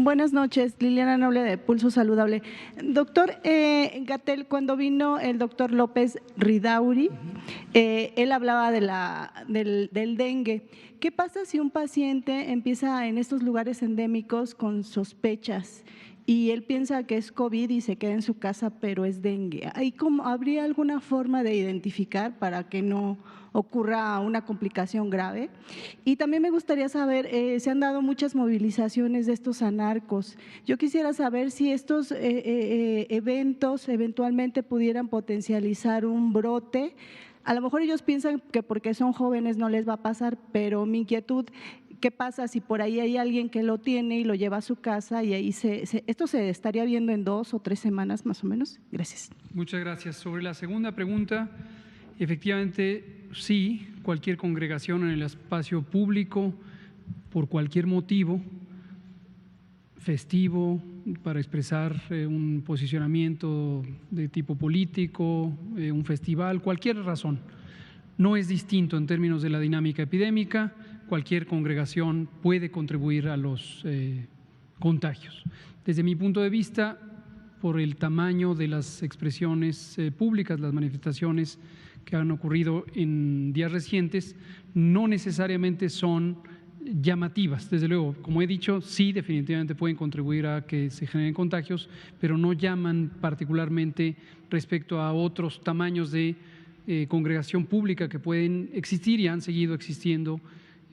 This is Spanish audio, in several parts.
Buenas noches, Liliana Noble de Pulso Saludable. Doctor Gatell, cuando vino el doctor López Ridauri, él hablaba del dengue. ¿Qué pasa si un paciente empieza en estos lugares endémicos con sospechas y él piensa que es COVID y se queda en su casa, pero es dengue? ¿Habría alguna forma de identificar para que no ocurra una complicación grave? Y también me gustaría saber, se han dado muchas movilizaciones de estos anarcos. Yo quisiera saber si estos eventos eventualmente pudieran potencializar un brote. A lo mejor ellos piensan que porque son jóvenes no les va a pasar, pero mi inquietud, ¿qué pasa si por ahí hay alguien que lo tiene y lo lleva a su casa y ahí esto se estaría viendo en 2 o 3 semanas más o menos? Gracias. Muchas gracias. Sobre la segunda pregunta, efectivamente, sí, cualquier congregación en el espacio público, por cualquier motivo, festivo, para expresar un posicionamiento de tipo político, un festival, cualquier razón, no es distinto en términos de la dinámica epidémica. Cualquier congregación puede contribuir a los contagios. Desde mi punto de vista, por el tamaño de las expresiones públicas, las manifestaciones que han ocurrido en días recientes, no necesariamente son llamativas. Desde luego, como he dicho, sí, definitivamente pueden contribuir a que se generen contagios, pero no llaman particularmente respecto a otros tamaños de congregación pública que pueden existir y han seguido existiendo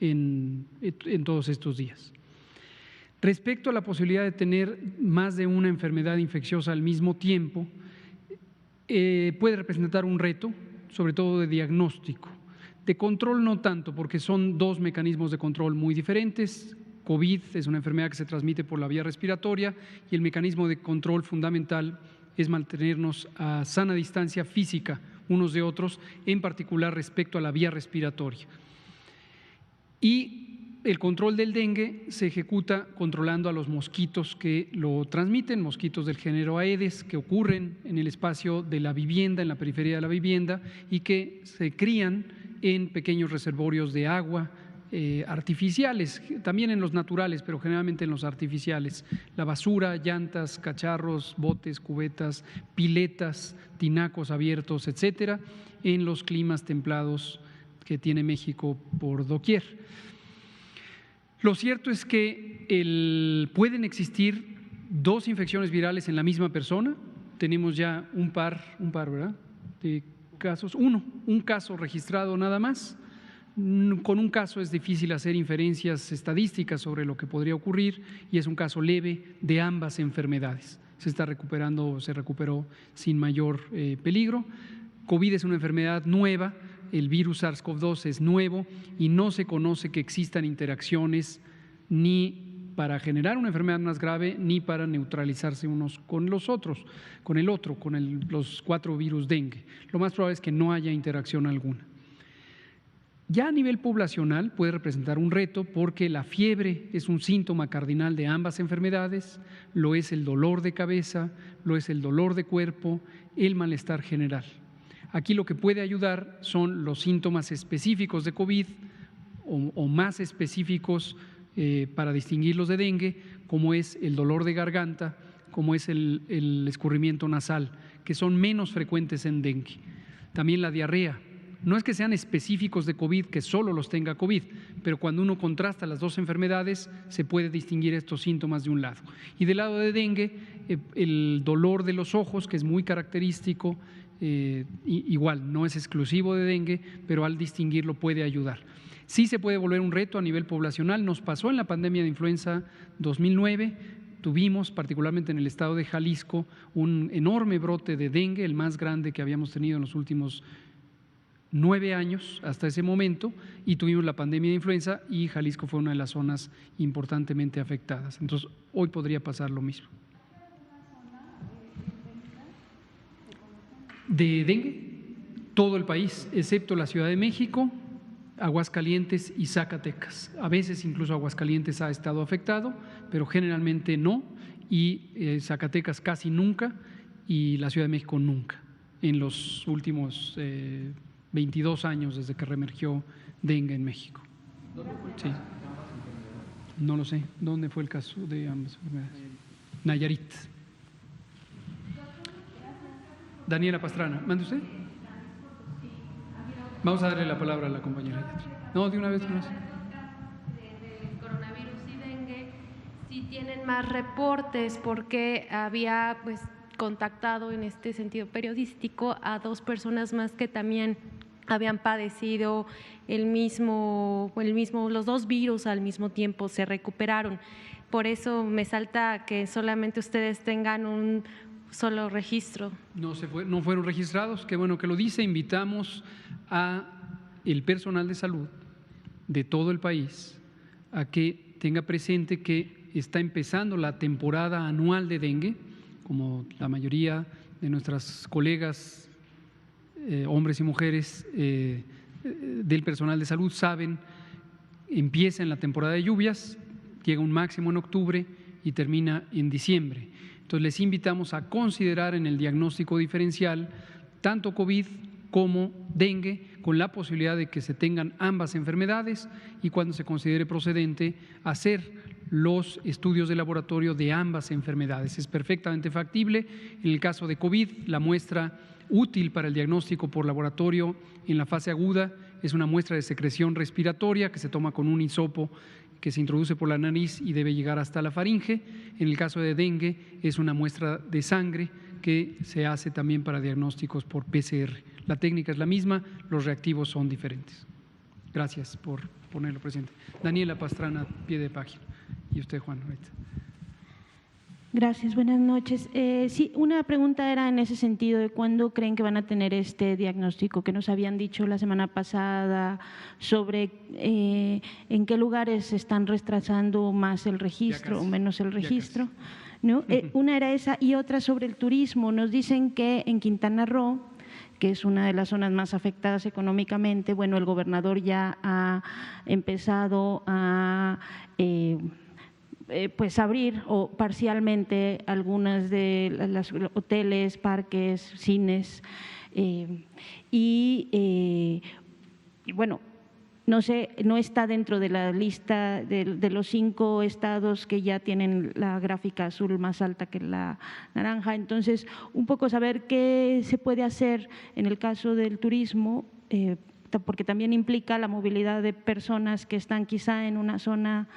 en todos estos días. Respecto a la posibilidad de tener más de una enfermedad infecciosa al mismo tiempo, puede representar un reto, sobre todo de diagnóstico. De control no tanto, porque son dos mecanismos de control muy diferentes. COVID es una enfermedad que se transmite por la vía respiratoria y el mecanismo de control fundamental es mantenernos a sana distancia física unos de otros, en particular respecto a la vía respiratoria. Y el control del dengue se ejecuta controlando a los mosquitos que lo transmiten, mosquitos del género Aedes, que ocurren en el espacio de la vivienda, en la periferia de la vivienda, y que se crían en pequeños reservorios de agua artificiales, también en los naturales, pero generalmente en los artificiales. La basura, llantas, cacharros, botes, cubetas, piletas, tinacos abiertos, etcétera, en los climas templados que tiene México por doquier. Lo cierto es que pueden existir dos infecciones virales en la misma persona. Tenemos ya un par, ¿verdad?, de casos, un caso registrado nada más. Con un caso es difícil hacer inferencias estadísticas sobre lo que podría ocurrir y es un caso leve de ambas enfermedades. Se está recuperando, se recuperó sin mayor peligro. COVID es una enfermedad nueva, el virus SARS-CoV-2 es nuevo y no se conoce que existan interacciones ni para generar una enfermedad más grave ni para neutralizarse unos con los otros, con el otro, con los 4 virus dengue. Lo más probable es que no haya interacción alguna. Ya a nivel poblacional puede representar un reto porque la fiebre es un síntoma cardinal de ambas enfermedades, lo es el dolor de cabeza, lo es el dolor de cuerpo, el malestar general. Aquí lo que puede ayudar son los síntomas específicos de COVID o más específicos para distinguirlos de dengue, como es el dolor de garganta, como es el escurrimiento nasal, que son menos frecuentes en dengue. También la diarrea. No es que sean específicos de COVID, que solo los tenga COVID, pero cuando uno contrasta las dos enfermedades se puede distinguir estos síntomas de un lado. Y del lado de dengue, el dolor de los ojos, que es muy característico, igual no es exclusivo de dengue, pero al distinguirlo puede ayudar. Sí se puede volver un reto a nivel poblacional. Nos pasó en la pandemia de influenza 2009, tuvimos particularmente en el estado de Jalisco un enorme brote de dengue, el más grande que habíamos tenido en los últimos 9 años hasta ese momento, y tuvimos la pandemia de influenza y Jalisco fue una de las zonas importantemente afectadas. Entonces, hoy podría pasar lo mismo. De dengue, todo el país, excepto la Ciudad de México, Aguascalientes y Zacatecas. A veces incluso Aguascalientes ha estado afectado, pero generalmente no, y Zacatecas casi nunca y la Ciudad de México nunca, en los últimos 22 años desde que reemergió dengue en México. Sí. No lo sé. ¿Dónde fue el caso de ambas enfermedades? Nayarit. Daniela Pastrana, ¿mande usted? Vamos a darle la palabra a la compañera. No, de una vez. Del coronavirus y dengue, si tienen más reportes, porque había pues contactado en este sentido periodístico a 2 personas más que también habían padecido los 2 virus al mismo tiempo, se recuperaron. Por eso me salta que solamente ustedes tengan un solo registro. No fueron registrados, qué bueno que lo dice. Invitamos a el personal de salud de todo el país a que tenga presente que está empezando la temporada anual de dengue, como la mayoría de nuestras colegas, hombres y mujeres del personal de salud saben, empieza en la temporada de lluvias, llega un máximo en octubre y termina en diciembre. Entonces les invitamos a considerar en el diagnóstico diferencial tanto COVID como dengue, con la posibilidad de que se tengan ambas enfermedades y cuando se considere procedente hacer los estudios de laboratorio de ambas enfermedades. Es perfectamente factible. En el caso de COVID, la muestra útil para el diagnóstico por laboratorio en la fase aguda es una muestra de secreción respiratoria que se toma con un hisopo que se introduce por la nariz y debe llegar hasta la faringe. En el caso de dengue es una muestra de sangre que se hace también para diagnósticos por PCR. La técnica es la misma, los reactivos son diferentes. Gracias por ponerlo presente. Daniela Pastrana, pie de página. Y usted, Juan, ahorita. Gracias, buenas noches. Sí, una pregunta era en ese sentido de cuándo creen que van a tener este diagnóstico que nos habían dicho la semana pasada sobre en qué lugares se están retrasando más el registro o menos el registro, ¿no? Una era esa y otra sobre el turismo. Nos dicen que en Quintana Roo, que es una de las zonas más afectadas económicamente, bueno, el gobernador ya ha empezado a pues abrir o parcialmente algunas de las hoteles, parques, cines y bueno, no sé, no está dentro de la lista de los 5 estados que ya tienen la gráfica azul más alta que la naranja. Entonces, un poco saber qué se puede hacer en el caso del turismo, porque también implica la movilidad de personas que están quizá en una zona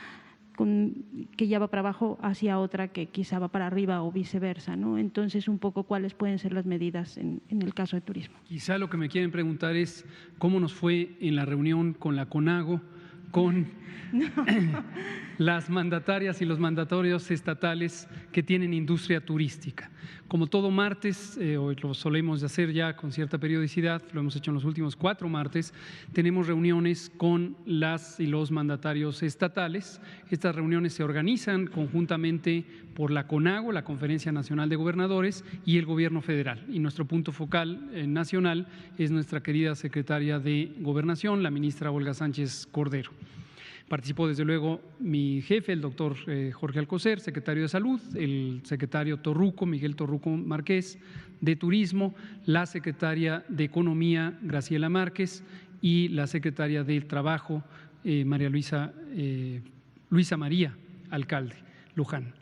que ya va para abajo hacia otra que quizá va para arriba o viceversa, ¿no? Entonces, un poco cuáles pueden ser las medidas en el caso de turismo. Quizá lo que me quieren preguntar es cómo nos fue en la reunión con la CONAGO, con las mandatarias y los mandatorios estatales que tienen industria turística. Como todo martes, hoy lo solemos hacer ya con cierta periodicidad, lo hemos hecho en los últimos 4 martes, tenemos reuniones con las y los mandatarios estatales. Estas reuniones se organizan conjuntamente por la CONAGO, la Conferencia Nacional de Gobernadores, y el Gobierno Federal. Y nuestro punto focal nacional es nuestra querida secretaria de Gobernación, la ministra Olga Sánchez Cordero. Participó desde luego mi jefe, el doctor Jorge Alcocer, secretario de Salud, el secretario Torruco, Miguel Torruco Márquez, de Turismo, la secretaria de Economía, Graciela Márquez, y la secretaria del Trabajo, Luisa María Alcalde Luján,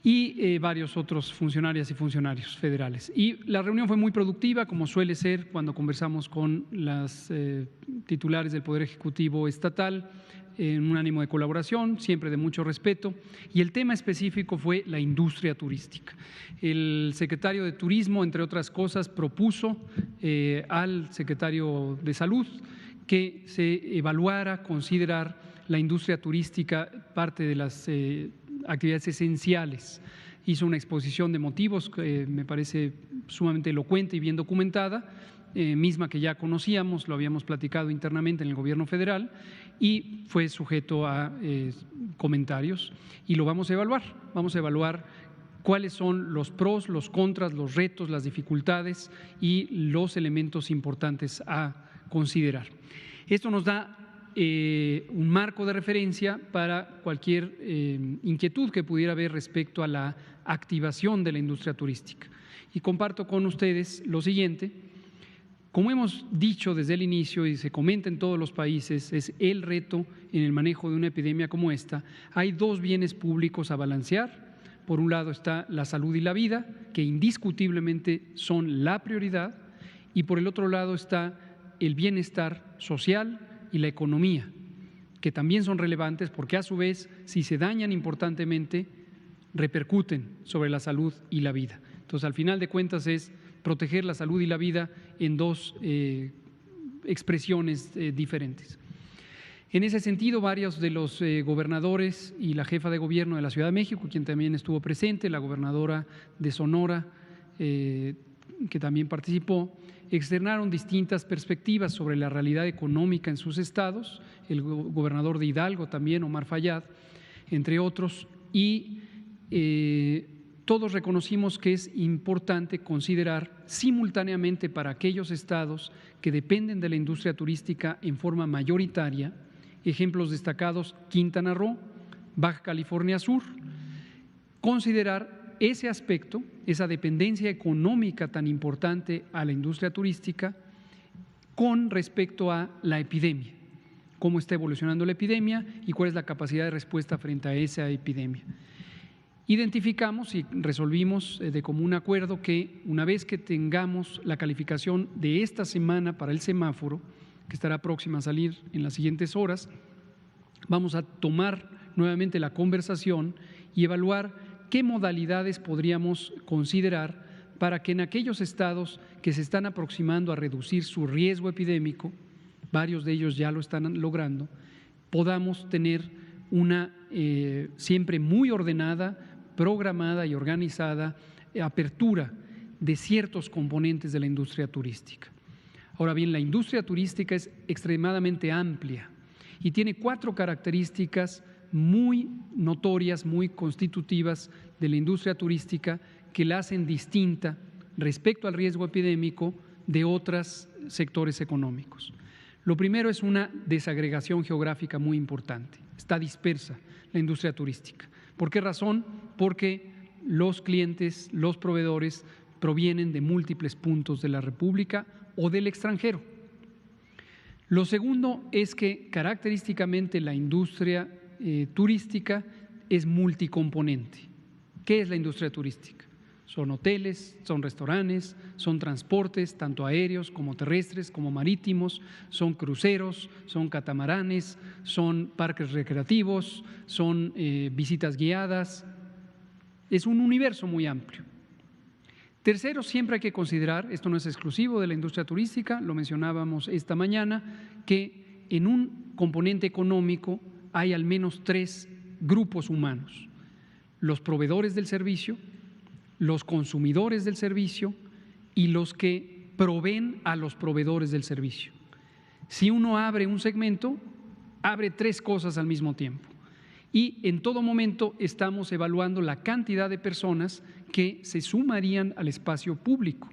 y varios otros funcionarias y funcionarios federales. Y la reunión fue muy productiva, como suele ser cuando conversamos con las titulares del Poder Ejecutivo Estatal, en un ánimo de colaboración, siempre de mucho respeto, y el tema específico fue la industria turística. El secretario de Turismo, entre otras cosas, propuso al secretario de Salud que se evaluara, considerar la industria turística parte de las actividades esenciales. Hizo una exposición de motivos que me parece sumamente elocuente y bien documentada, misma que ya conocíamos, lo habíamos platicado internamente en el Gobierno federal y fue sujeto a comentarios y lo vamos a evaluar. Vamos a evaluar cuáles son los pros, los contras, los retos, las dificultades y los elementos importantes a considerar. Esto nos da un marco de referencia para cualquier inquietud que pudiera haber respecto a la activación de la industria turística. Y comparto con ustedes lo siguiente. Como hemos dicho desde el inicio y se comenta en todos los países, es el reto en el manejo de una epidemia como esta. Hay dos bienes públicos a balancear. Por un lado está la salud y la vida, que indiscutiblemente son la prioridad, y por el otro lado está el bienestar social y la economía, que también son relevantes porque a su vez, si se dañan importantemente, repercuten sobre la salud y la vida. Entonces, al final de cuentas es proteger la salud y la vida en dos expresiones diferentes. En ese sentido, varios de los gobernadores y la jefa de gobierno de la Ciudad de México, quien también estuvo presente, la gobernadora de Sonora, que también participó, externaron distintas perspectivas sobre la realidad económica en sus estados, el gobernador de Hidalgo también, Omar Fayad, entre otros, y todos reconocimos que es importante considerar simultáneamente para aquellos estados que dependen de la industria turística en forma mayoritaria, ejemplos destacados Quintana Roo, Baja California Sur, considerar ese aspecto, esa dependencia económica tan importante a la industria turística con respecto a la epidemia, cómo está evolucionando la epidemia y cuál es la capacidad de respuesta frente a esa epidemia. Identificamos y resolvimos de común acuerdo que una vez que tengamos la calificación de esta semana para el semáforo, que estará próxima a salir en las siguientes horas, vamos a tomar nuevamente la conversación y evaluar qué modalidades podríamos considerar para que en aquellos estados que se están aproximando a reducir su riesgo epidémico, varios de ellos ya lo están logrando, podamos tener una siempre muy ordenada, programada y organizada apertura de ciertos componentes de la industria turística. Ahora bien, la industria turística es extremadamente amplia y tiene 4 características muy notorias, muy constitutivas de la industria turística que la hacen distinta respecto al riesgo epidémico de otros sectores económicos. Lo primero es una desagregación geográfica muy importante. Está dispersa la industria turística. ¿Por qué razón? Porque los clientes, los proveedores provienen de múltiples puntos de la República o del extranjero. Lo segundo es que característicamente la industria turística es multicomponente. ¿Qué es la industria turística? Son hoteles, son restaurantes, son transportes, tanto aéreos como terrestres, como marítimos, son cruceros, son catamaranes, son parques recreativos, son visitas guiadas. Es un universo muy amplio. Tercero, siempre hay que considerar, esto no es exclusivo de la industria turística, lo mencionábamos esta mañana, que en un componente económico hay al menos 3 grupos humanos: los proveedores del servicio, los consumidores del servicio y los que proveen a los proveedores del servicio. Si uno abre un segmento, abre 3 cosas al mismo tiempo. Y en todo momento estamos evaluando la cantidad de personas que se sumarían al espacio público.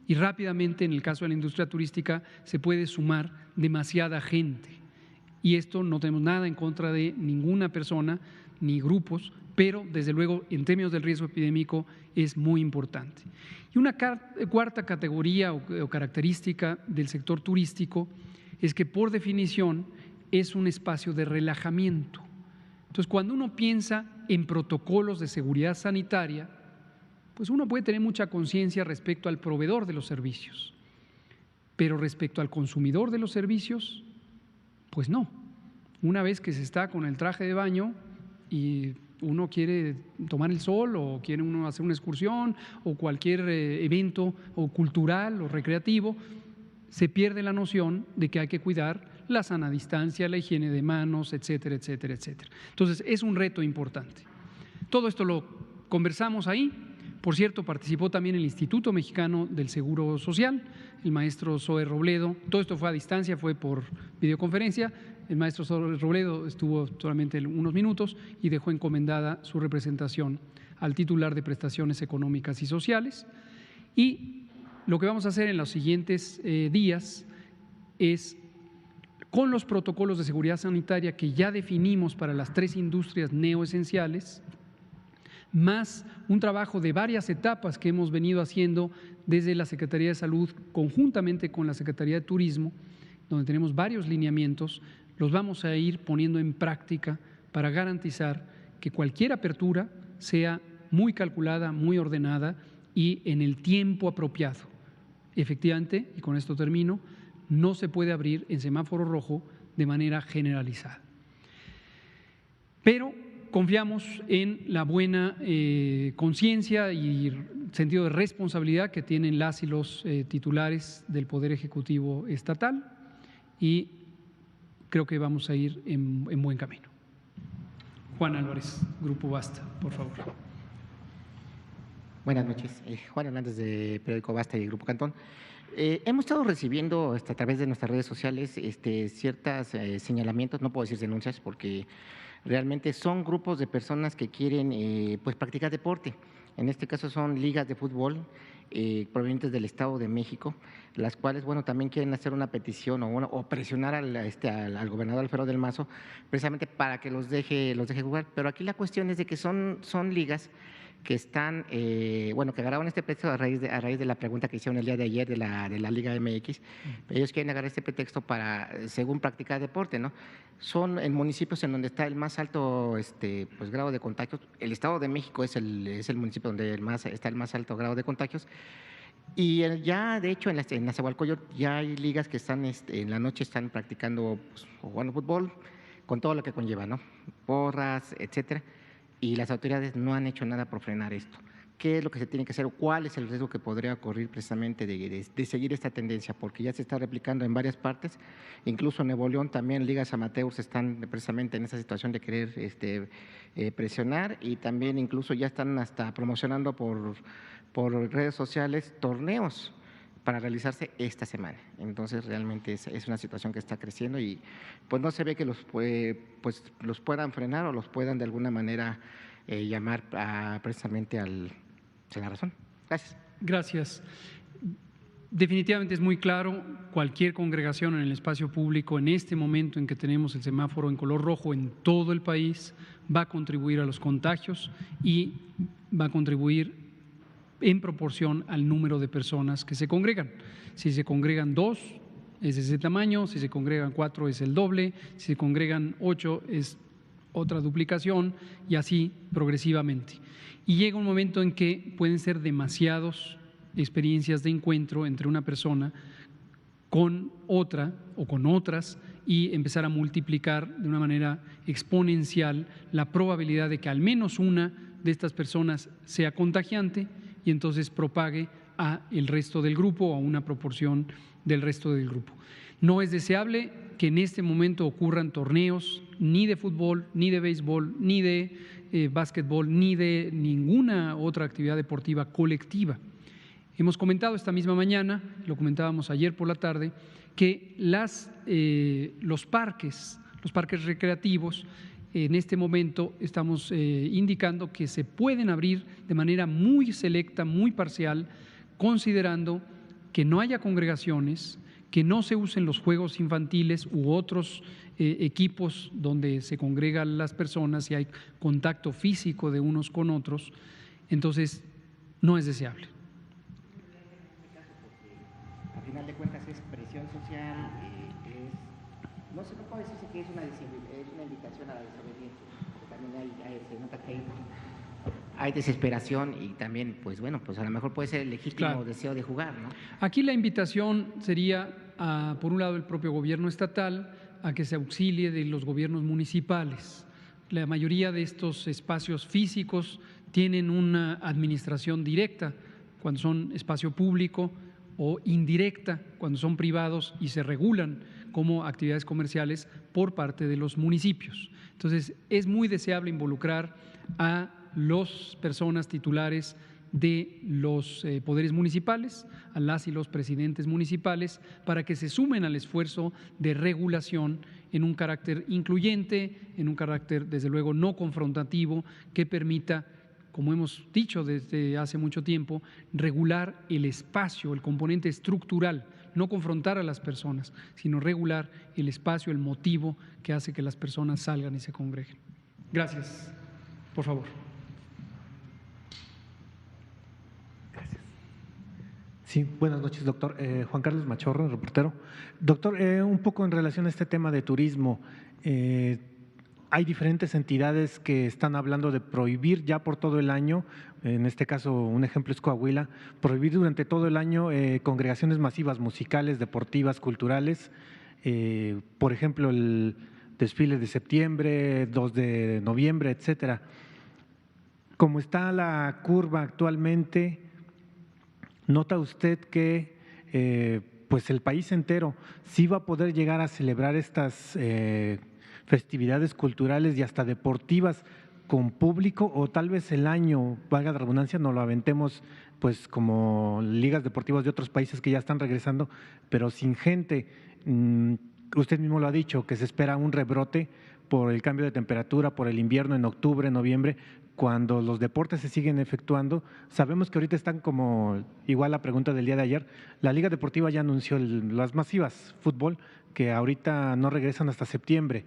Y rápidamente, en el caso de la industria turística, se puede sumar demasiada gente. Y esto no tenemos nada en contra de ninguna persona ni grupos, pero desde luego en términos del riesgo epidémico es muy importante. Y una cuarta categoría o característica del sector turístico es que por definición es un espacio de relajamiento. Entonces, cuando uno piensa en protocolos de seguridad sanitaria, pues uno puede tener mucha conciencia respecto al proveedor de los servicios, pero respecto al consumidor de los servicios, pues no. Una vez que se está con el traje de baño y uno quiere tomar el sol o quiere uno hacer una excursión o cualquier evento o cultural o recreativo, se pierde la noción de que hay que cuidar la sana distancia, la higiene de manos, etcétera, etcétera, etcétera. Entonces, es un reto importante. Todo esto lo conversamos ahí. Por cierto, participó también el Instituto Mexicano del Seguro Social, el maestro Zoe Robledo. Todo esto fue a distancia, fue por videoconferencia. El maestro Zoe Robledo estuvo solamente unos minutos y dejó encomendada su representación al titular de Prestaciones Económicas y Sociales. Y lo que vamos a hacer en los siguientes días es, con los protocolos de seguridad sanitaria que ya definimos para las 3 industrias neoesenciales, más un trabajo de varias etapas que hemos venido haciendo desde la Secretaría de Salud conjuntamente con la Secretaría de Turismo, donde tenemos varios lineamientos, los vamos a ir poniendo en práctica para garantizar que cualquier apertura sea muy calculada, muy ordenada y en el tiempo apropiado. Efectivamente, y con esto termino, no se puede abrir en semáforo rojo de manera generalizada. Pero confiamos en la buena conciencia y sentido de responsabilidad que tienen las y los titulares del Poder Ejecutivo Estatal y creo que vamos a ir en buen camino. Juan Álvarez, Grupo Basta, por favor. Buenas noches. Juan Hernández de Periódico Basta y Grupo Cantón. Hemos estado recibiendo a través de nuestras redes sociales ciertos señalamientos, no puedo decir denuncias porque realmente son grupos de personas que quieren pues practicar deporte. En este caso son ligas de fútbol provenientes del Estado de México, las cuales bueno también quieren hacer una petición o presionar al gobernador Alfredo del Mazo precisamente para que los deje jugar. Pero aquí la cuestión es de que son ligas que están, bueno, que agarraron este pretexto a raíz de la pregunta que hicieron el día de ayer de la Liga MX. Ellos quieren agarrar este pretexto para, según practicar deporte, ¿no? Son en municipios en donde está el más alto pues, grado de contagios. El Estado de México es el municipio donde está el más alto grado de contagios. Y ya, de hecho, en la Nezahualcóyotl ya hay ligas que están en la noche están practicando, pues, jugando fútbol, con todo lo que conlleva, ¿no? Porras, etcétera. Y las autoridades no han hecho nada por frenar esto. ¿Qué es lo que se tiene que hacer o cuál es el riesgo que podría ocurrir precisamente de seguir esta tendencia? Porque ya se está replicando en varias partes, incluso en Nuevo León también ligas amateurs están precisamente en esa situación de querer presionar y también incluso ya están hasta promocionando por redes sociales torneos para realizarse esta semana. Entonces realmente es una situación que está creciendo y pues no se ve que los puedan frenar o los puedan de alguna manera llamar precisamente a la razón. Gracias. Gracias. Definitivamente es muy claro, cualquier congregación en el espacio público en este momento en que tenemos el semáforo en color rojo en todo el país va a contribuir a los contagios y va a contribuir en proporción al número de personas que se congregan. Si se congregan 2, es de ese tamaño, si se congregan 4 es el doble, si se congregan 8 es otra duplicación y así progresivamente. Y llega un momento en que pueden ser demasiadas experiencias de encuentro entre una persona con otra o con otras y empezar a multiplicar de una manera exponencial la probabilidad de que al menos una de estas personas sea contagiante y entonces propague a el resto del grupo o a una proporción del resto del grupo. No es deseable que en este momento ocurran torneos ni de fútbol, ni de béisbol, ni de básquetbol, ni de ninguna otra actividad deportiva colectiva. Hemos comentado esta misma mañana, lo comentábamos ayer por la tarde, que los parques recreativos, en este momento estamos indicando que se pueden abrir de manera muy selecta, muy parcial, considerando que no haya congregaciones, que no se usen los juegos infantiles u otros equipos donde se congregan las personas y hay contacto físico de unos con otros, entonces no es deseable. Al final de cuentas es presión social, no puede decirse que es una invitación a la desobediencia, porque también se nota que hay desesperación y también, pues bueno, pues a lo mejor puede ser el legítimo deseo de jugar, ¿no? Aquí la invitación sería, por un lado, el propio gobierno estatal a que se auxilie de los gobiernos municipales. La mayoría de estos espacios físicos tienen una administración directa cuando son espacio público o indirecta cuando son privados y se regulan como actividades comerciales por parte de los municipios. Entonces, es muy deseable involucrar a las personas titulares de los poderes municipales, a las y los presidentes municipales, para que se sumen al esfuerzo de regulación en un carácter incluyente, en un carácter, desde luego, no confrontativo, que permita, como hemos dicho desde hace mucho tiempo, regular el espacio, el componente estructural, no confrontar a las personas, sino regular el espacio, el motivo que hace que las personas salgan y se congreguen. Gracias. Por favor. Sí, buenas noches, doctor. Juan Carlos Machorro, reportero. Doctor, un poco en relación a este tema de turismo, hay diferentes entidades que están hablando de prohibir ya por todo el año, en este caso un ejemplo es Coahuila, prohibir durante todo el año congregaciones masivas musicales, deportivas, culturales, por ejemplo el desfile de septiembre, 2 de noviembre, etcétera. Como está la curva actualmente, ¿nota usted que pues el país entero sí va a poder llegar a celebrar estas festividades culturales y hasta deportivas con público, o tal vez el año, valga la redundancia, nos lo aventemos pues como ligas deportivas de otros países que ya están regresando, pero sin gente? Usted mismo lo ha dicho, que se espera un rebrote por el cambio de temperatura, por el invierno en octubre, noviembre, cuando los deportes se siguen efectuando. Sabemos que ahorita están como, igual la pregunta del día de ayer, la Liga Deportiva ya anunció las masivas, fútbol, que ahorita no regresan hasta septiembre.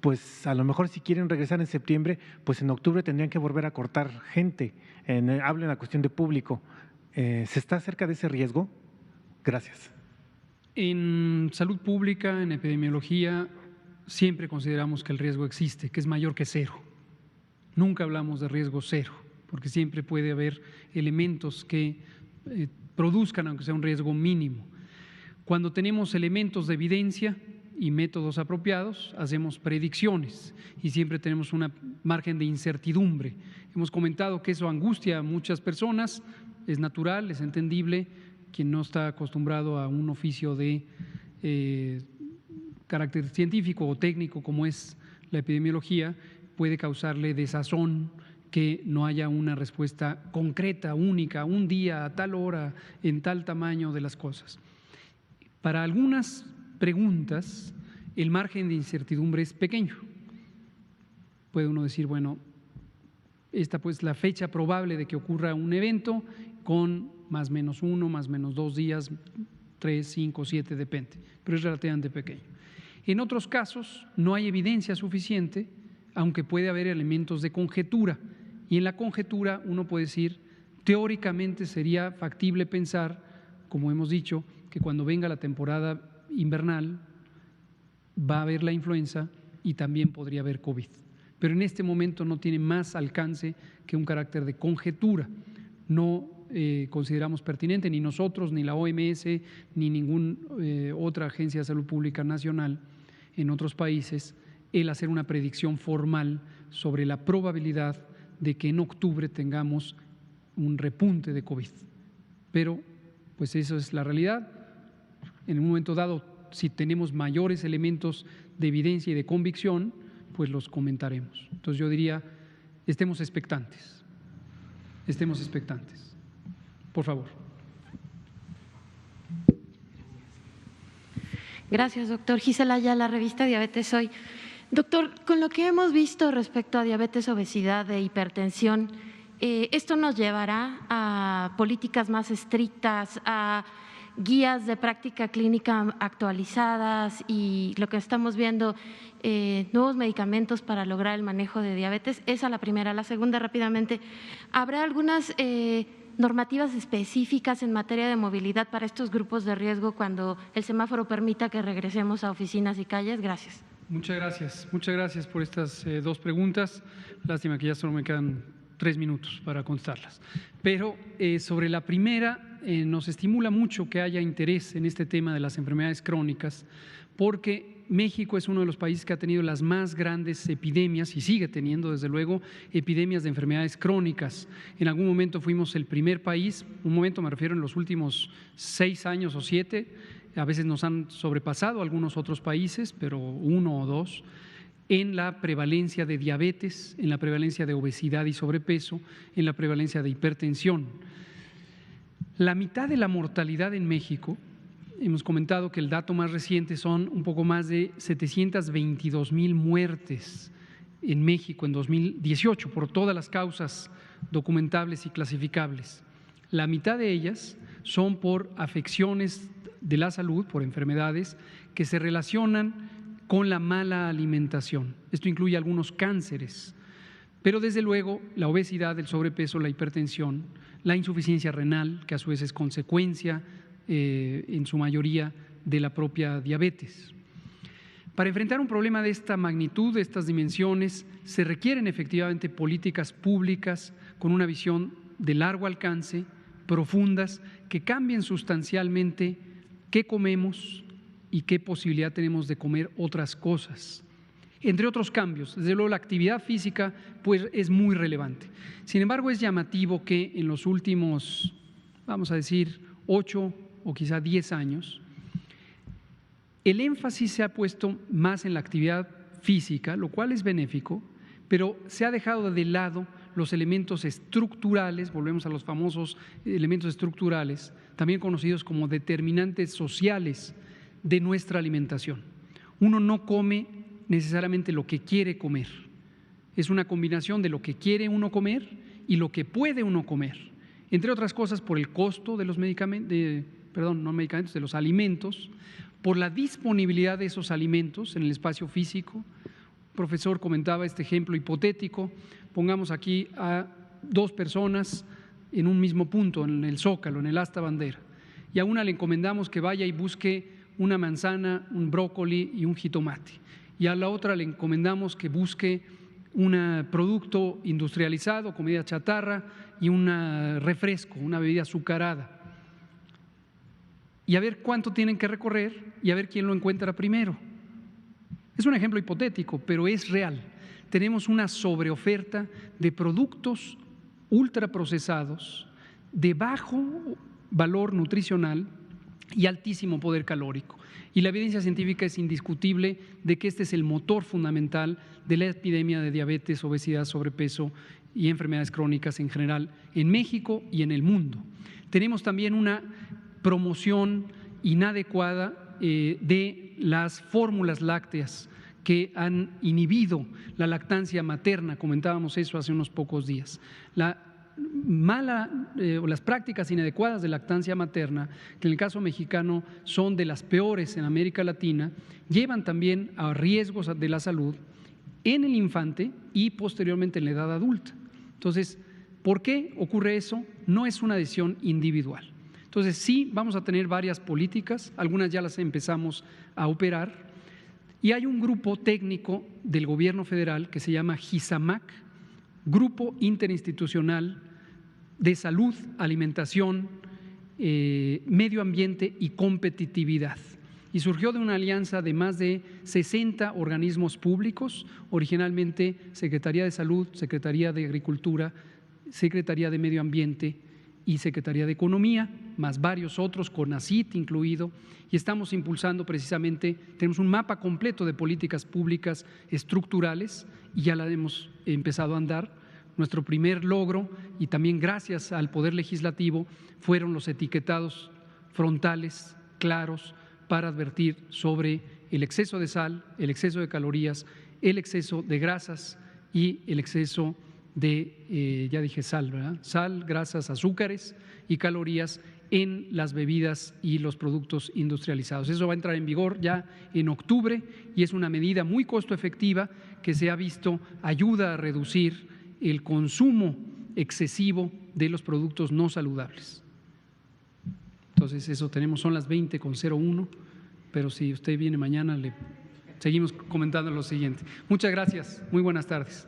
Pues a lo mejor si quieren regresar en septiembre, pues en octubre tendrían que volver a cortar gente. Hablo en la cuestión de público. ¿Se está cerca de ese riesgo? Gracias. En salud pública, en epidemiología, siempre consideramos que el riesgo existe, que es mayor que cero. Nunca hablamos de riesgo cero, porque siempre puede haber elementos que produzcan, aunque sea un riesgo mínimo. Cuando tenemos elementos de evidencia y métodos apropiados, hacemos predicciones y siempre tenemos un margen de incertidumbre. Hemos comentado que eso angustia a muchas personas, es natural, es entendible. Quien no está acostumbrado a un oficio de carácter científico o técnico como es la epidemiología, puede causarle desazón que no haya una respuesta concreta, única, un día, a tal hora, en tal tamaño de las cosas. Para algunas preguntas, el margen de incertidumbre es pequeño. Puede uno decir, bueno, esta pues la fecha probable de que ocurra un evento con más menos 1, más menos 2 días, 3, 5, 7, depende, pero es relativamente pequeño. En otros casos no hay evidencia suficiente, aunque puede haber elementos de conjetura, y en la conjetura uno puede decir, teóricamente sería factible pensar, como hemos dicho, que cuando venga la temporada invernal va a haber la influenza y también podría haber COVID. Pero en este momento no tiene más alcance que un carácter de conjetura. No consideramos pertinente, ni nosotros, ni la OMS, ni ninguna otra agencia de salud pública nacional en otros países, el hacer una predicción formal sobre la probabilidad de que en octubre tengamos un repunte de COVID. Pero pues eso es la realidad. En un momento dado, si tenemos mayores elementos de evidencia y de convicción, pues los comentaremos. Entonces yo diría, estemos expectantes, por favor. Gracias, doctor. Gisela Ayala, revista Diabetes Hoy. Doctor, con lo que hemos visto respecto a diabetes, obesidad e hipertensión, ¿esto nos llevará a políticas más estrictas, a guías de práctica clínica actualizadas y lo que estamos viendo, nuevos medicamentos para lograr el manejo de diabetes? Esa es la primera. La segunda, rápidamente, ¿habrá algunas normativas específicas en materia de movilidad para estos grupos de riesgo cuando el semáforo permita que regresemos a oficinas y calles? Gracias. Muchas gracias por estas 2 preguntas. Lástima que ya solo me quedan 3 minutos para contestarlas. Pero sobre la primera, nos estimula mucho que haya interés en este tema de las enfermedades crónicas, porque México es uno de los países que ha tenido las más grandes epidemias y sigue teniendo, desde luego, epidemias de enfermedades crónicas. En algún momento fuimos el primer país, un momento me refiero en los últimos 6 años o 7, a veces nos han sobrepasado algunos otros países, pero 1 o 2, en la prevalencia de diabetes, en la prevalencia de obesidad y sobrepeso, en la prevalencia de hipertensión. La mitad de la mortalidad en México, hemos comentado que el dato más reciente son un poco más de 722,000 muertes en México en 2018 por todas las causas documentables y clasificables. La mitad de ellas son por afecciones de la salud, por enfermedades que se relacionan con la mala alimentación. Esto incluye algunos cánceres, Pero desde luego la obesidad, el sobrepeso, la hipertensión, la insuficiencia renal, que a su vez es consecuencia en su mayoría de la propia diabetes. Para enfrentar un problema de esta magnitud, de estas dimensiones, se requieren efectivamente políticas públicas con una visión de largo alcance, profundas, que cambien sustancialmente qué comemos y qué posibilidad tenemos de comer otras cosas. Entre otros cambios, desde luego la actividad física pues es muy relevante. Sin embargo, es llamativo que en los últimos, vamos a decir, 8 o quizá 10 años, el énfasis se ha puesto más en la actividad física, lo cual es benéfico, pero se ha dejado de lado los elementos estructurales, volvemos a los famosos elementos estructurales, también conocidos como determinantes sociales de nuestra alimentación. Uno no come necesariamente lo que quiere comer, es una combinación de lo que quiere uno comer y lo que puede uno comer, entre otras cosas por el costo de los de los alimentos, por la disponibilidad de esos alimentos en el espacio físico. El profesor comentaba este ejemplo hipotético, pongamos aquí a 2 personas en un mismo punto, en el Zócalo, en el asta bandera, y a una le encomendamos que vaya y busque una manzana, un brócoli y un jitomate, y a la otra le encomendamos que busque un producto industrializado, comida chatarra y un refresco, una bebida azucarada. Y a ver cuánto tienen que recorrer y a ver quién lo encuentra primero. Es un ejemplo hipotético, pero es real. Tenemos una sobreoferta de productos ultraprocesados de bajo valor nutricional y altísimo poder calórico. Y la evidencia científica es indiscutible de que este es el motor fundamental de la epidemia de diabetes, obesidad, sobrepeso y enfermedades crónicas en general en México y en el mundo. Tenemos también una promoción inadecuada de las fórmulas lácteas que han inhibido la lactancia materna, comentábamos eso hace unos pocos días. La mala o las prácticas inadecuadas de lactancia materna, que en el caso mexicano son de las peores en América Latina, llevan también a riesgos de la salud en el infante y posteriormente en la edad adulta. Entonces, ¿por qué ocurre eso? No es una decisión individual. Entonces, sí, vamos a tener varias políticas, algunas ya las empezamos a operar, y hay un grupo técnico del gobierno federal que se llama GISAMAC, Grupo Interinstitucional de Salud, Alimentación, Medio Ambiente y Competitividad. Y surgió de una alianza de más de 60 organismos públicos, originalmente Secretaría de Salud, Secretaría de Agricultura, Secretaría de Medio Ambiente y Secretaría de Economía, más varios otros, CONACYT incluido, y estamos impulsando precisamente, tenemos un mapa completo de políticas públicas estructurales y ya la hemos empezado a andar. Nuestro primer logro, y también gracias al Poder Legislativo, fueron los etiquetados frontales, claros, para advertir sobre el exceso de sal, el exceso de calorías, el exceso de grasas y el exceso de, ya dije sal, ¿verdad? Sal, grasas, azúcares y calorías en las bebidas y los productos industrializados. Eso va a entrar en vigor ya en octubre y es una medida muy costo efectiva que se ha visto ayuda a reducir el consumo excesivo de los productos no saludables. Entonces eso tenemos, son las 20:01, pero si usted viene mañana le seguimos comentando lo siguiente. Muchas gracias, muy buenas tardes.